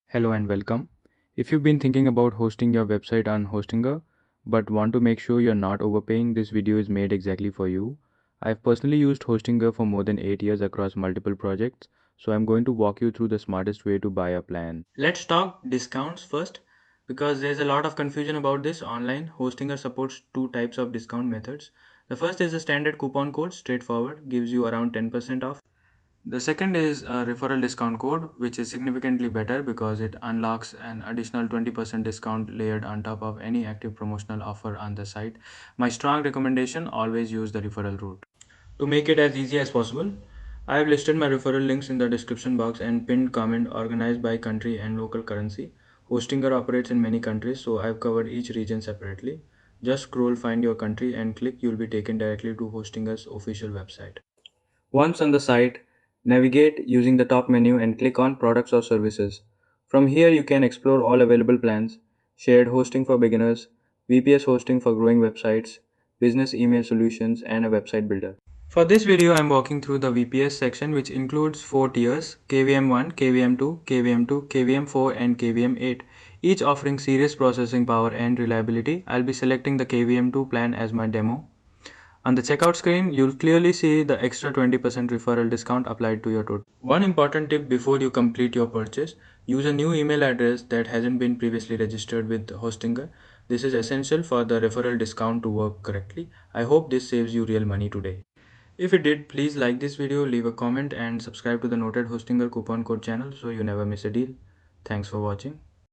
Hello and welcome. If you've been thinking about hosting your website on Hostinger but want to make sure you're not overpaying, this video is made exactly for you. I've personally used Hostinger for more than 8 years across multiple projects, so I'm going to walk you through the smartest way to buy a plan. Let's talk discounts first because there's a lot of confusion about this online. Hostinger supports two types of discount methods. The first is a standard coupon code, straightforward, gives you around 10% off. The second is a referral discount code, which is significantly better because it unlocks an additional 20% discount layered on top of any active promotional offer on the site. My strong recommendation, always use the referral route. To make it as easy as possible, I have listed my referral links in the description box and pinned comment organized by country and local currency. Hostinger operates in many countries, so I've covered each region separately. Just scroll, find your country, and click. You'll be taken directly to Hostinger's official website. Once on the site, navigate using the top menu and click on Products or Services. From here, you can explore all available plans: shared hosting for beginners, VPS hosting for growing websites, business email solutions, and a website builder. For this video, I'm walking through the VPS section, which includes 4 tiers: KVM1, KVM2, KVM2, KVM4, and KVM8, each offering serious processing power and reliability. I'll be selecting the KVM2 plan as my demo. On the checkout screen, you'll clearly see the extra 20% referral discount applied to your total. One important tip before you complete your purchase: use a new email address that hasn't been previously registered with Hostinger. This is essential for the referral discount to work correctly. I hope this saves you real money today. If it did, please like this video, leave a comment, and subscribe to the Noted Hostinger coupon code channel so you never miss a deal. Thanks for watching.